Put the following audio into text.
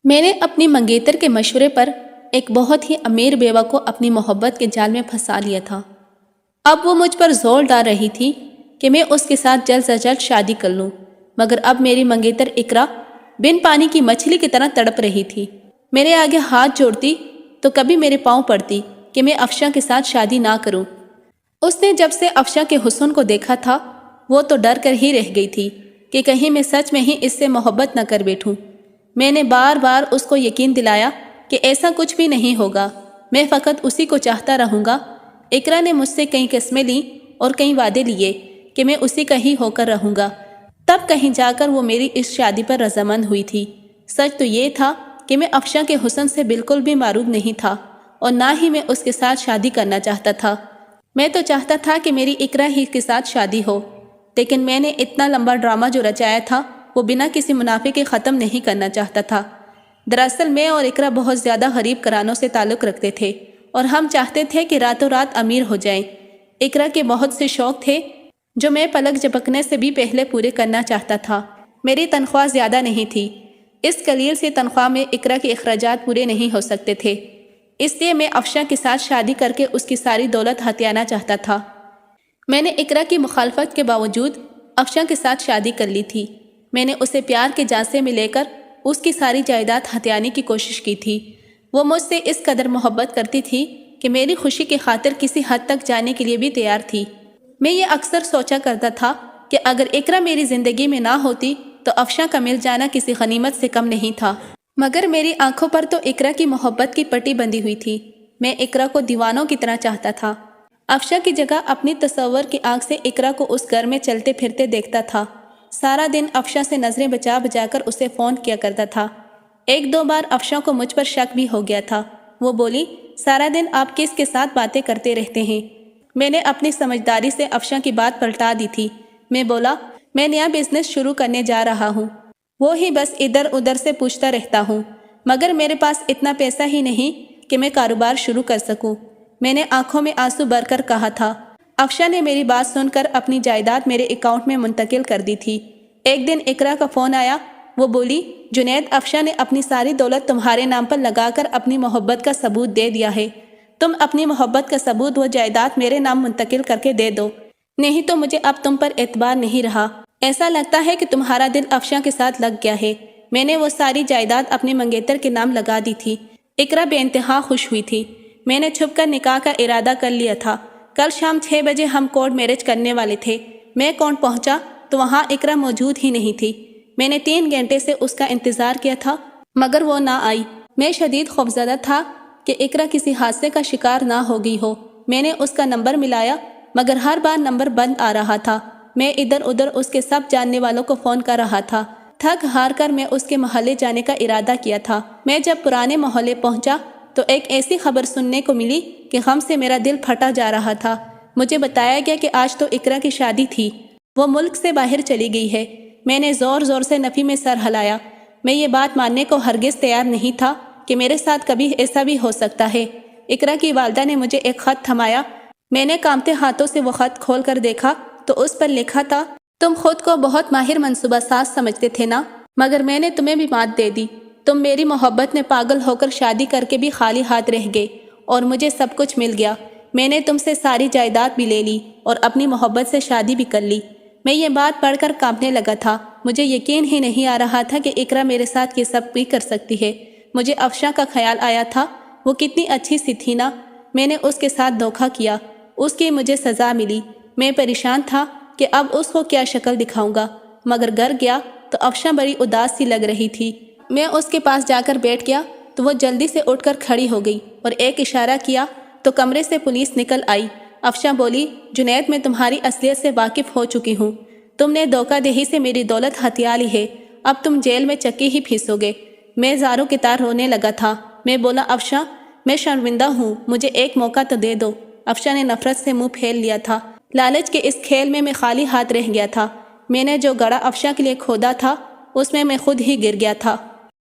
میں نے اپنی منگیتر کے مشورے پر ایک بہت ہی امیر بیوہ کو اپنی محبت کے جال میں پھنسا لیا تھا۔ اب وہ مجھ پر زور ڈال رہی تھی کہ میں اس کے ساتھ جلد سے جلد شادی کر لوں، مگر اب میری منگیتر اقرا بن پانی کی مچھلی کی طرح تڑپ رہی تھی۔ میرے آگے ہاتھ جوڑتی تو کبھی میرے پاؤں پڑتی کہ میں افشاں کے ساتھ شادی نہ کروں۔ اس نے جب سے افشاں کے حسن کو دیکھا تھا وہ تو ڈر کر ہی رہ گئی تھی کہ کہیں میں سچ میں ہی اس سے محبت نہ کر بیٹھوں۔ میں نے بار بار اس کو یقین دلایا کہ ایسا کچھ بھی نہیں ہوگا، میں فقط اسی کو چاہتا رہوں گا۔ اقرا نے مجھ سے کئی قسمیں لیں اور کئی وعدے لیے کہ میں اسی کا ہی ہو کر رہوں گا، تب کہیں جا کر وہ میری اس شادی پر رضامند ہوئی تھی۔ سچ تو یہ تھا کہ میں افشاں کے حسن سے بالکل بھی معروف نہیں تھا اور نہ ہی میں اس کے ساتھ شادی کرنا چاہتا تھا۔ میں تو چاہتا تھا کہ میری اقرا ہی کے ساتھ شادی ہو، لیکن میں نے اتنا لمبا ڈرامہ جو رچایا تھا وہ بنا کسی منافع کے ختم نہیں کرنا چاہتا تھا۔ دراصل میں اور اقرا بہت زیادہ غریب گھرانوں سے تعلق رکھتے تھے اور ہم چاہتے تھے کہ راتوں رات امیر ہو جائیں۔ اقرا کے بہت سے شوق تھے جو میں پلک جھپکنے سے بھی پہلے پورے کرنا چاہتا تھا۔ میری تنخواہ زیادہ نہیں تھی، اس قلیل سی تنخواہ میں اقرا کے اخراجات پورے نہیں ہو سکتے تھے، اس لیے میں افشاں کے ساتھ شادی کر کے اس کی ساری دولت ہتھیانا چاہتا تھا۔ میں نے اقرا کی مخالفت کے باوجود افشاں کے ساتھ شادی کر لی تھی۔ میں نے اسے پیار کے جانسے میں لے کر اس کی ساری جائیداد ہتھیانے کی کوشش کی تھی۔ وہ مجھ سے اس قدر محبت کرتی تھی کہ میری خوشی کی خاطر کسی حد تک جانے کے لیے بھی تیار تھی۔ میں یہ اکثر سوچا کرتا تھا کہ اگر اقرا میری زندگی میں نہ ہوتی تو افشاں کا مل جانا کسی غنیمت سے کم نہیں تھا، مگر میری آنکھوں پر تو اقرا کی محبت کی پٹی بندھی ہوئی تھی۔ میں اقرا کو دیوانوں کی طرح چاہتا تھا۔ افشاں کی جگہ اپنی تصور کی آنکھ سے اقرا کو اس گھر میں چلتے پھرتے دیکھتا تھا۔ سارا دن افشاں سے نظریں بچا بچا کر اسے فون کیا کرتا تھا۔ ایک دو بار افشاں کو مجھ پر شک بھی ہو گیا تھا۔ وہ بولی، سارا دن آپ کس کے ساتھ باتیں کرتے رہتے ہیں؟ میں نے اپنی سمجھداری سے افشاں کی بات پلٹا دی تھی۔ میں بولا، میں نیا بزنس شروع کرنے جا رہا ہوں، وہ ہی بس ادھر ادھر سے پوچھتا رہتا ہوں، مگر میرے پاس اتنا پیسہ ہی نہیں کہ میں کاروبار شروع کر سکوں۔ میں نے آنکھوں میں آنسو بھر کر کہا تھا۔ افشاں نے میری بات سن کر اپنی جائیداد میرے اکاؤنٹ میں منتقل کر دی تھی۔ ایک دن اقرا کا فون آیا۔ وہ بولی، جنید، افشاں نے اپنی ساری دولت تمہارے نام پر لگا کر اپنی محبت کا ثبوت دے دیا ہے، تم اپنی محبت کا ثبوت و جائیداد میرے نام منتقل کر کے دے دو، نہیں تو مجھے اب تم پر اعتبار نہیں رہا۔ ایسا لگتا ہے کہ تمہارا دل افشاں کے ساتھ لگ گیا ہے۔ میں نے وہ ساری جائیداد اپنے منگیتر کے نام لگا دی تھی۔ اقرا بے انتہا خوش ہوئی تھی۔ میں نے چھپ کر نکاح کا ارادہ کر لیا تھا۔ کل شام 6 بجے ہم کورٹ میرج کرنے والے تھے۔ میں کورٹ پہنچا تو وہاں اقرا موجود ہی نہیں تھی۔ میں نے 3 گھنٹے سے اس کا انتظار کیا تھا مگر وہ نہ آئی۔ میں شدید خوفزدہ تھا کہ اقرا کسی حادثے کا شکار نہ ہو گئی ہو۔ میں نے اس کا نمبر ملایا مگر ہر بار نمبر بند آ رہا تھا۔ میں ادھر ادھر اس کے سب جاننے والوں کو فون کر رہا تھا۔ تھک ہار کر میں اس کے محلے جانے کا ارادہ کیا تھا۔ میں جب پرانے محلے پہنچا تو ایک ایسی خبر سننے کو ملی کہ غم سے میرا دل پھٹا جا رہا تھا۔ مجھے بتایا گیا کہ آج تو اقرا کی شادی تھی، وہ ملک سے باہر چلی گئی ہے۔ میں نے زور زور سے نفی میں سر ہلایا۔ میں یہ بات ماننے کو ہرگز تیار نہیں تھا کہ میرے ساتھ کبھی ایسا بھی ہو سکتا ہے۔ اقرا کی والدہ نے مجھے ایک خط تھمایا۔ میں نے کانپتے ہاتھوں سے وہ خط کھول کر دیکھا تو اس پر لکھا تھا، تم خود کو بہت ماہر منصوبہ ساز سمجھتے تھے نا، مگر میں نے تمہیں بھی مات دے دی۔ تم میری محبت میں پاگل ہو کر شادی کر کے بھی خالی ہاتھ رہ گئے اور مجھے سب کچھ مل گیا۔ میں نے تم سے ساری جائیداد بھی لے لی اور اپنی محبت سے شادی بھی کر لی۔ میں یہ بات پڑھ کر کانپنے لگا تھا۔ مجھے یقین ہی نہیں آ رہا تھا کہ اقرا میرے ساتھ یہ سب بھی کر سکتی ہے۔ مجھے افشاں کا خیال آیا تھا، وہ کتنی اچھی سی تھی نا۔ میں نے اس کے ساتھ دھوکہ کیا، اس کی مجھے سزا ملی۔ میں پریشان تھا کہ اب اس کو کیا شکل دکھاؤں گا، مگر گھر گیا تو افشاں بڑی اداس سی لگ رہی تھی۔ میں اس کے پاس جا کر بیٹھ گیا تو وہ جلدی سے اٹھ کر کھڑی ہو گئی اور ایک اشارہ کیا تو کمرے سے پولیس نکل آئی۔ افشاں بولی، جنید، میں تمہاری اصلیت سے واقف ہو چکی ہوں، تم نے دھوکہ دہی سے میری دولت ہتھیا لی ہے، اب تم جیل میں چکی ہی پھیسو گے۔ میں زاروں کی طرح رونے لگا تھا۔ میں بولا، افشاں، میں شرمندہ ہوں، مجھے ایک موقع تو دے دو۔ افشاں نے نفرت سے منہ پھیر لیا تھا۔ لالچ کے اس کھیل میں خالی ہاتھ رہ گیا تھا۔ میں نے جو گڑھا افشاں کے لیے کھودا تھا اس میں خود ہی گر گیا تھا۔